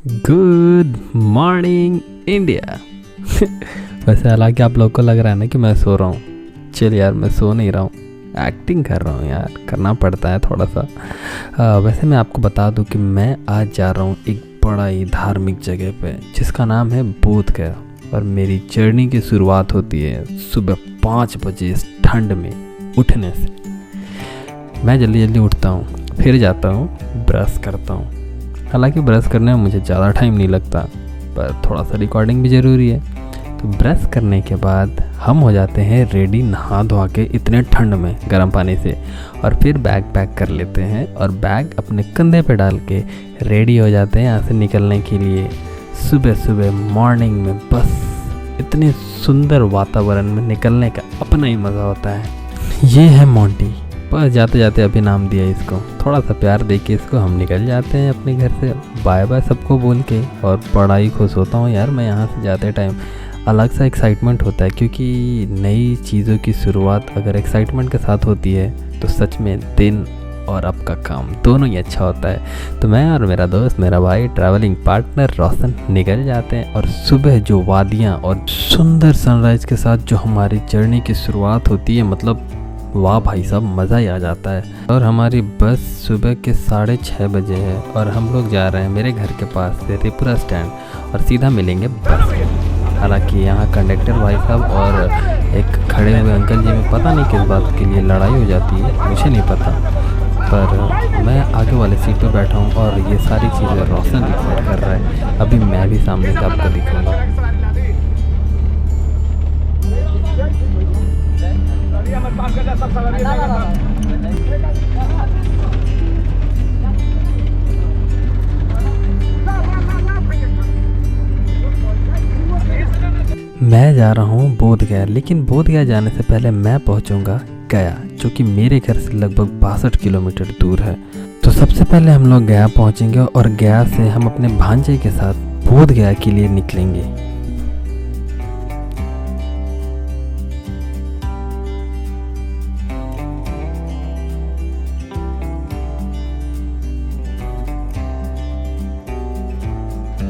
Good morning India. वैसे हालांकि आप लोग को लग रहा है ना कि मैं सो रहा हूँ। चल यार, मैं सो नहीं रहा हूँ, एक्टिंग कर रहा हूँ यार, करना पड़ता है थोड़ा सा। वैसे मैं आपको बता दूँ कि मैं आज जा रहा हूँ एक बड़ा ही धार्मिक जगह पे जिसका नाम है बोध गया। और मेरी जर्नी की शुरुआत होती है सुबह 5 बजे इस ठंड में उठने से। मैं जल्दी जल्दी उठता हूँ, फिर जाता हूँ, ब्रश करता हूँ। हालांकि ब्रश करने में मुझे ज़्यादा टाइम नहीं लगता, पर थोड़ा सा रिकॉर्डिंग भी ज़रूरी है। तो ब्रश करने के बाद हम हो जाते हैं रेडी, नहा धोआ के इतने ठंड में गर्म पानी से। और फिर बैग पैक कर लेते हैं और बैग अपने कंधे पे डाल के रेडी हो जाते हैं यहाँ से निकलने के लिए। सुबह सुबह मॉर्निंग में बस इतने सुंदर वातावरण में निकलने का अपना ही मज़ा होता है। ये है मोंटी। बस जाते जाते अभी नाम दिया इसको, थोड़ा सा प्यार दे के इसको हम निकल जाते हैं अपने घर से बाय बाय सबको बोल के। और बड़ा ही खुश होता हूँ यार मैं यहाँ से जाते टाइम। अलग सा एक्साइटमेंट होता है, क्योंकि नई चीज़ों की शुरुआत अगर एक्साइटमेंट के साथ होती है तो सच में दिन और आपका काम दोनों ही अच्छा होता है। तो मैं और मेरा दोस्त, मेरा भाई, ट्रैवलिंग पार्टनर रोशन निकल जाते हैं। और सुबह जो वादियाँ और सुंदर सनराइज़ के साथ जो हमारी जर्नी की शुरुआत होती है, मतलब वाह भाई साहब, मज़ा ही आ जाता है। और हमारी बस सुबह के 6:30 बजे है और हम लोग जा रहे हैं मेरे घर के पास से त्रिपुरा स्टैंड और सीधा मिलेंगे बस के। हालांकि यहाँ कंडक्टर भाई साहब और एक खड़े हुए अंकल जी में पता नहीं किस बात के लिए लड़ाई हो जाती है, मुझे नहीं पता। पर मैं आगे वाले सीट पे बैठा हूँ और ये सारी चीज़ें रोशन डिसाइड कर रहा है। अभी मैं भी सामने से आपको दिखूँगा। मैं जा रहा हूँ बोध गया, लेकिन बोध गया जाने से पहले मैं पहुँचूँगा गया, जो कि मेरे घर से लगभग 62 किलोमीटर दूर है। तो सबसे पहले हम लोग गया पहुँचेंगे और गया से हम अपने भांजे के साथ बोध गया के लिए निकलेंगे।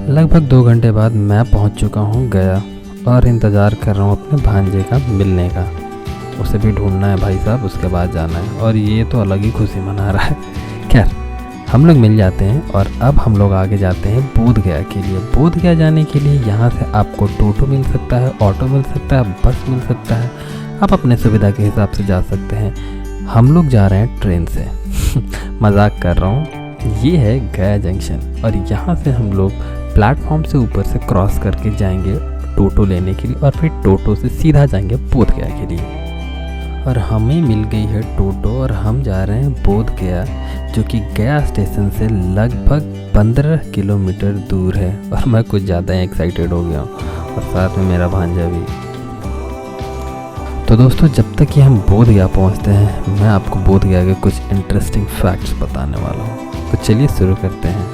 लगभग 2 घंटे बाद मैं पहुंच चुका हूं गया और इंतज़ार कर रहा हूं अपने भांजे का मिलने का। उसे भी ढूंढना है भाई साहब, उसके बाद जाना है। और ये तो अलग ही खुशी मना रहा है। खैर, हम लोग मिल जाते हैं और अब हम लोग आगे जाते हैं बोध गया के लिए। बोध गया जाने के लिए यहाँ से आपको टोटो मिल सकता है, ऑटो मिल सकता है, बस मिल सकता है। आप अपने सुविधा के हिसाब से जा सकते हैं। हम लोग जा रहे हैं ट्रेन से। मजाक कर रहा हूँ। ये है गया जंक्शन और यहाँ से हम लोग प्लेटफॉर्म से ऊपर से क्रॉस करके जाएंगे टोटो लेने के लिए और फिर टोटो से सीधा जाएंगे बोध गया के लिए। और हमें मिल गई है टोटो और हम जा रहे हैं बोध गया, जो कि गया स्टेशन से लगभग 15 किलोमीटर दूर है। और मैं कुछ ज़्यादा ही एक्साइटेड हो गया हूँ और साथ में मेरा भांजा भी। तो दोस्तों, जब तक कि हम बोध गया पहुँचते हैं, मैं आपको बोध गया के कुछ इंटरेस्टिंग फैक्ट्स बताने वाला हूँ। तो चलिए शुरू करते हैं।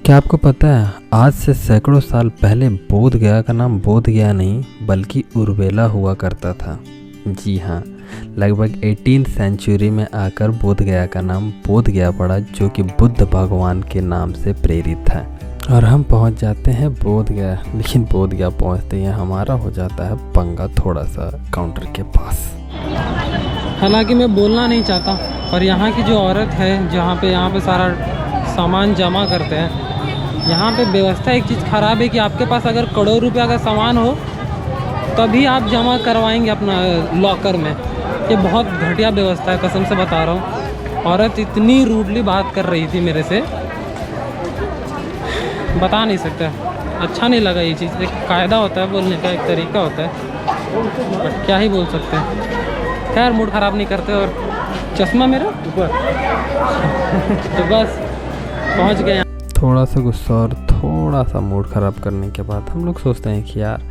क्या आपको पता है, आज से सैकड़ों साल पहले बोध गया का नाम बोध गया नहीं बल्कि उर्वेला हुआ करता था। जी हाँ, लगभग 18th सेंचुरी में आकर बोध गया का नाम बोध गया पड़ा, जो कि बुद्ध भगवान के नाम से प्रेरित है। और हम पहुंच जाते हैं बोध गया, लेकिन बोध गया पहुंचते ही हमारा हो जाता है पंगा थोड़ा सा काउंटर के पास। हालांकि मैं बोलना नहीं चाहता, पर यहाँ की जो औरत है यहाँ पे सारा सामान जमा करते हैं, यहाँ पे व्यवस्था एक चीज़ ख़राब है कि आपके पास अगर करोड़ रुपया का सामान हो तभी आप जमा करवाएंगे अपना लॉकर में। ये बहुत घटिया व्यवस्था है, कसम से बता रहा हूँ। औरत इतनी रूडली बात कर रही थी मेरे से, बता नहीं सकता, अच्छा नहीं लगा। ये चीज़ एक कायदा होता है बोलने का, एक तरीका होता है, बट क्या ही बोल सकते हैं। खैर, मूड ख़राब नहीं करते। और चश्मा मेरा ऊपर तो बस पहुँच गए। थोड़ा सा गुस्सा और थोड़ा सा मूड ख़राब करने के बाद हम लोग सोचते हैं कि यार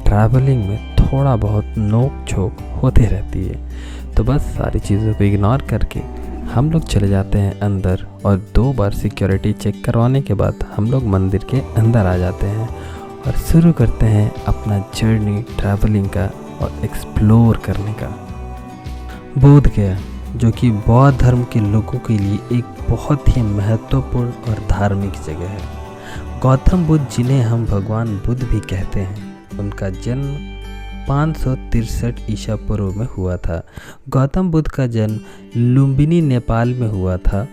ट्रैवलिंग में थोड़ा बहुत नोक झोंक होते रहती है। तो बस सारी चीज़ों को इग्नोर करके हम लोग चले जाते हैं अंदर और 2 बार सिक्योरिटी चेक करवाने के बाद हम लोग मंदिर के अंदर आ जाते हैं और शुरू करते हैं अपना जर्नी ट्रैवलिंग का और एक्सप्लोर करने का। बोध गया जो कि बौद्ध धर्म के लोगों के लिए एक बहुत ही महत्वपूर्ण और धार्मिक जगह है। गौतम बुद्ध जिन्हें हम भगवान बुद्ध भी कहते हैं, उनका जन्म 563 ईसा पूर्व में हुआ था। गौतम बुद्ध का जन्म लुम्बिनी नेपाल में हुआ था।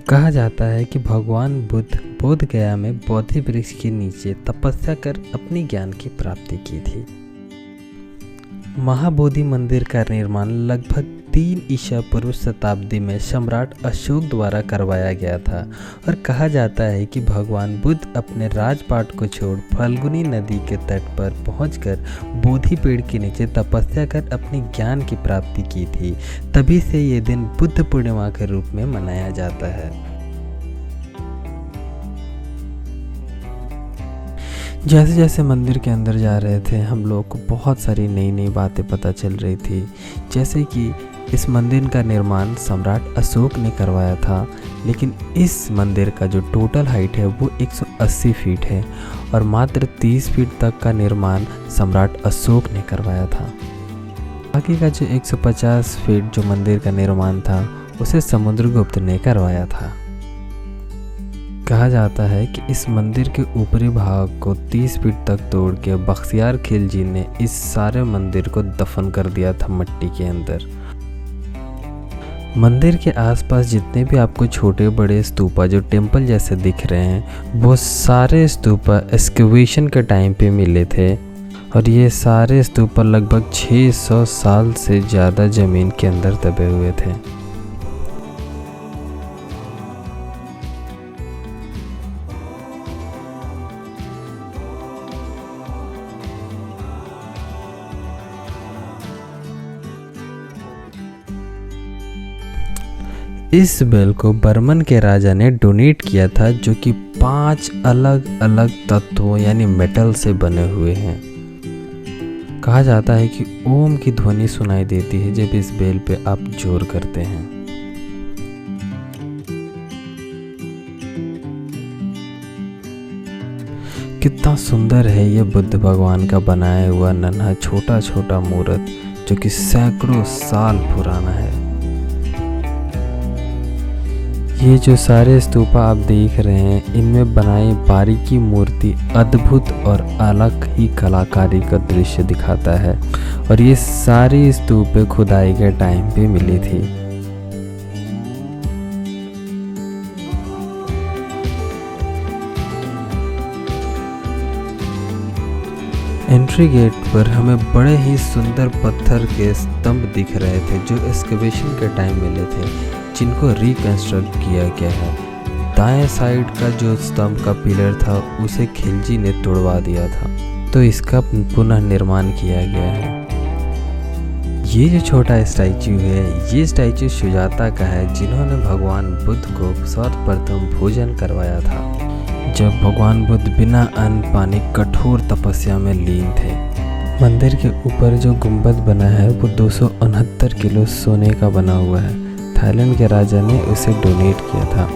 कहा जाता है कि भगवान बुद्ध बोध गया में बोधि वृक्ष के नीचे तपस्या कर अपनी ज्ञान की प्राप्ति की थी। महाबोधि मंदिर का निर्माण लगभग 3 ईसा पूर्व शताब्दी में सम्राट अशोक द्वारा करवाया गया था और कहा जाता है कि भगवान बुद्ध अपने राजपाट को छोड़ फल्गुनी नदी के तट पर पहुंचकर बोधि पेड़ के नीचे तपस्या कर अपनी ज्ञान की प्राप्ति की थी। तभी से ये दिन बुद्ध पूर्णिमा के रूप में मनाया जाता है। जैसे जैसे मंदिर के अंदर जा रहे थे हम लोग को बहुत सारी नई नई बातें पता चल रही थी, जैसे कि इस मंदिर का निर्माण सम्राट अशोक ने करवाया था, लेकिन इस मंदिर का जो टोटल हाइट है वो 180 फीट है और मात्र 30 फीट तक का निर्माण सम्राट अशोक ने करवाया था। बाकी का जो 150 फीट जो मंदिर का निर्माण था उसे समुद्रगुप्त ने करवाया था। कहा जाता है कि इस मंदिर के ऊपरी भाग को 30 फीट तक तोड़ के बख्तियार खिलजी ने इस सारे मंदिर को दफन कर दिया था मिट्टी के अंदर। मंदिर के आसपास जितने भी आपको छोटे बड़े स्तूपा जो टेम्पल जैसे दिख रहे हैं वो सारे स्तूपा एक्सकवेशन के टाइम पे मिले थे और ये सारे स्तूपा लगभग 600 साल से ज़्यादा ज़मीन के अंदर दबे हुए थे। इस बेल को बर्मन के राजा ने डोनेट किया था जो कि 5 अलग अलग तत्वों यानी मेटल से बने हुए हैं। कहा जाता है कि ओम की ध्वनि सुनाई देती है जब इस बेल पे आप जोर करते हैं। कितना सुंदर है ये बुद्ध भगवान का बनाया हुआ नन्हा छोटा छोटा मूर्त जो कि सैकड़ों साल पुराना है। ये जो सारे स्तूपा आप देख रहे हैं इनमें बनाई बारीकी मूर्ति अद्भुत और अलग ही कलाकारी का दृश्य दिखाता है और ये सारी स्तूपें खुदाई के टाइम पे मिली थी। एंट्री गेट पर हमें बड़े ही सुंदर पत्थर के स्तंभ दिख रहे थे जो एक्सकवेशन के टाइम मिले थे, जिनको रिकंस्ट्रक्ट किया गया है। दाएं साइड का जो स्तंभ का पिलर था उसे खिलजी ने तोड़वा दिया था, तो इसका पुनः निर्माण किया गया है। ये जो छोटा स्टैचू है ये स्टैचू सुजाता का है जिन्होंने भगवान बुद्ध को सर्वप्रथम भोजन करवाया था जब भगवान बुद्ध बिना अन्न पानी कठोर तपस्या में लीन थे। मंदिर के ऊपर जो गुंबद बना है वो 269 किलो सोने का बना हुआ है। थाईलैंड के राजा ने उसे डोनेट किया था।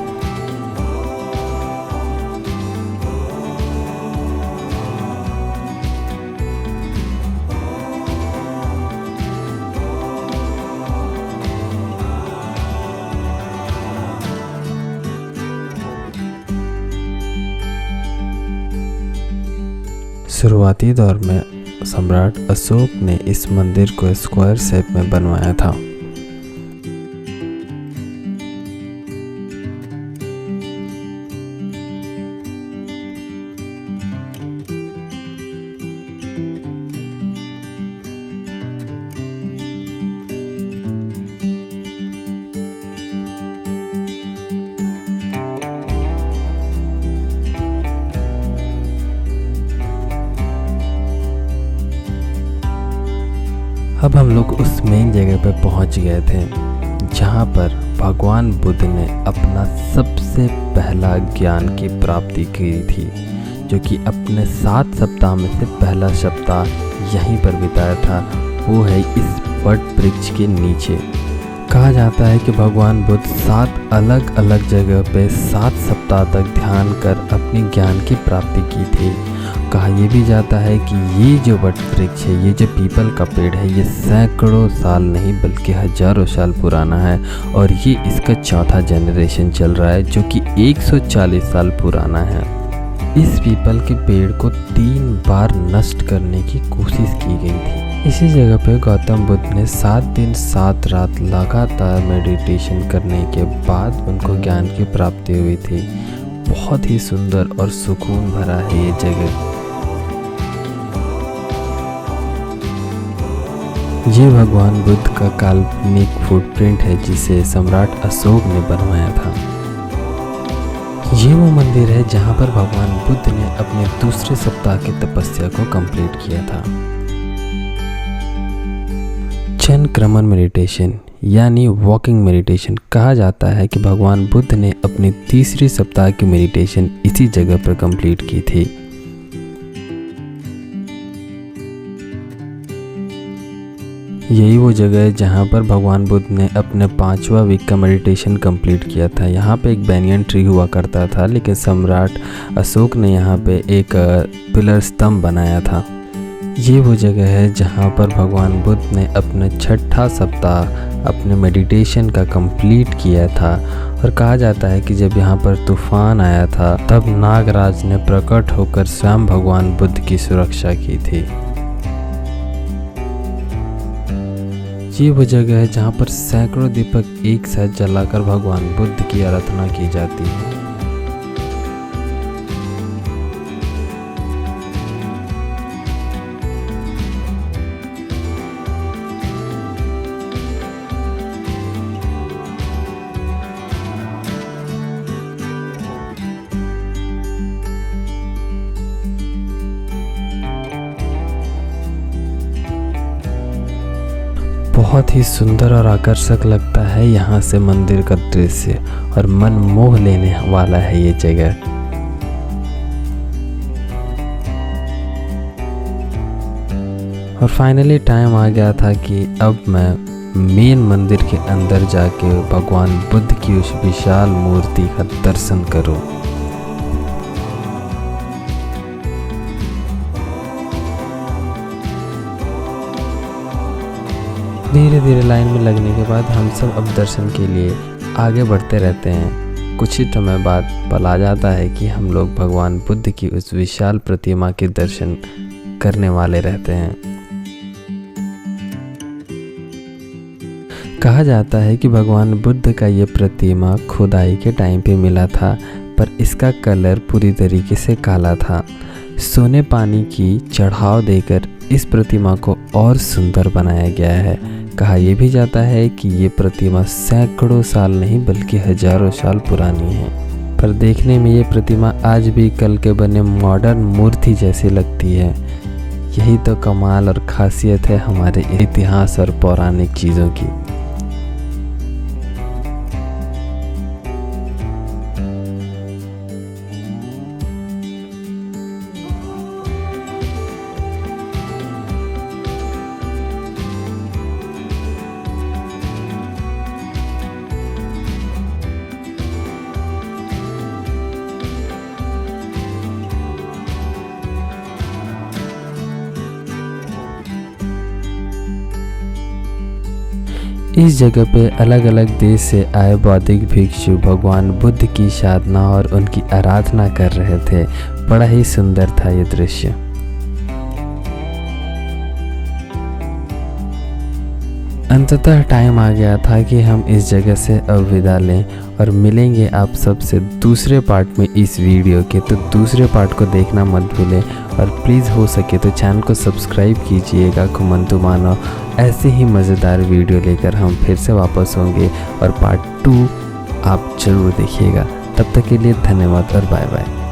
शुरुआती दौर में सम्राट अशोक ने इस मंदिर को स्क्वायर शेप में बनवाया था। अब हम लोग उस मेन जगह पर पहुंच गए थे जहां पर भगवान बुद्ध ने अपना सबसे पहला ज्ञान की प्राप्ति की थी, जो कि अपने 7 सप्ताह में से पहला सप्ताह यहीं पर बिताया था, वो है इस वट वृक्ष के नीचे। कहा जाता है कि भगवान बुद्ध 7 अलग अलग जगह पे 7 सप्ताह तक ध्यान कर अपनी ज्ञान की प्राप्ति की थी। कहा यह भी जाता है कि ये जो वट वृक्ष है, ये जो पीपल का पेड़ है, ये सैकड़ों साल नहीं बल्कि हजारों साल पुराना है और ये इसका चौथा जनरेशन चल रहा है, जो कि 140 साल पुराना है। इस पीपल के पेड़ को 3 बार नष्ट करने की कोशिश की गई थी। इसी जगह पे गौतम बुद्ध ने 7 दिन 7 रात लगातार मेडिटेशन करने के बाद उनको ज्ञान की प्राप्ति हुई थी। बहुत ही सुंदर और सुकून भरा है ये जगह। ये भगवान बुद्ध का काल्पनिक फुटप्रिंट है जिसे सम्राट अशोक ने बनवाया था। ये वो मंदिर है जहाँ पर भगवान बुद्ध ने अपने दूसरे सप्ताह की तपस्या को कंप्लीट किया था। चन क्रमन मेडिटेशन यानी वॉकिंग मेडिटेशन। कहा जाता है कि भगवान बुद्ध ने अपनी तीसरी सप्ताह की मेडिटेशन इसी जगह पर कंप्लीट की थी। यही वो जगह है जहाँ पर भगवान बुद्ध ने अपने 5वां वीक का मेडिटेशन कंप्लीट किया था। यहाँ पे एक बैनियन ट्री हुआ करता था, लेकिन सम्राट अशोक ने यहाँ पे एक पिलर स्तंभ बनाया था। ये वो जगह है जहाँ पर भगवान बुद्ध ने अपना 6ठा सप्ताह अपने मेडिटेशन का कंप्लीट किया था। और कहा जाता है कि जब यहाँ पर तूफान आया था तब नागराज ने प्रकट होकर स्वयं भगवान बुद्ध की सुरक्षा की थी। ये वो जगह है जहाँ पर सैकड़ों दीपक एक साथ जलाकर भगवान बुद्ध की आराधना की जाती है। बहुत ही सुंदर और आकर्षक लगता है यहाँ से मंदिर का दृश्य और मन मोह लेने वाला है ये जगह। और फाइनली टाइम आ गया था कि अब मैं मेन मंदिर के अंदर जाके भगवान बुद्ध की उस विशाल मूर्ति का दर्शन करूं। धीरे धीरे लाइन में लगने के बाद हम सब अब दर्शन के लिए आगे बढ़ते रहते हैं। कुछ ही समय बाद पल आ जाता है कि हम लोग भगवान बुद्ध की उस विशाल प्रतिमा के दर्शन करने वाले रहते हैं। कहा जाता है कि भगवान बुद्ध का ये प्रतिमा खुदाई के टाइम पे मिला था, पर इसका कलर पूरी तरीके से काला था। सोने पानी की चढ़ाव देकर इस प्रतिमा को और सुंदर बनाया गया है। कहा यह भी जाता है कि ये प्रतिमा सैकड़ों साल नहीं बल्कि हजारों साल पुरानी है, पर देखने में ये प्रतिमा आज भी कल के बने मॉडर्न मूर्ति जैसी लगती है। यही तो कमाल और खासियत है हमारे इतिहास और पौराणिक चीज़ों की। इस जगह पे अलग अलग देश से आए बौद्धिक भिक्षु भगवान बुद्ध की साधना और उनकी आराधना कर रहे थे। बड़ा ही सुंदर था ये दृश्य। अंततः टाइम आ गया था कि हम इस जगह से अब विदा लें और मिलेंगे आप सबसे दूसरे पार्ट में इस वीडियो के। तो दूसरे पार्ट को देखना मत भूलें और प्लीज़ हो सके तो चैनल को सब्सक्राइब कीजिएगा। घुमंतु मानव ऐसे ही मज़ेदार वीडियो लेकर हम फिर से वापस होंगे और पार्ट 2 आप ज़रूर देखिएगा। तब तक के लिए धन्यवाद और बाय बाय।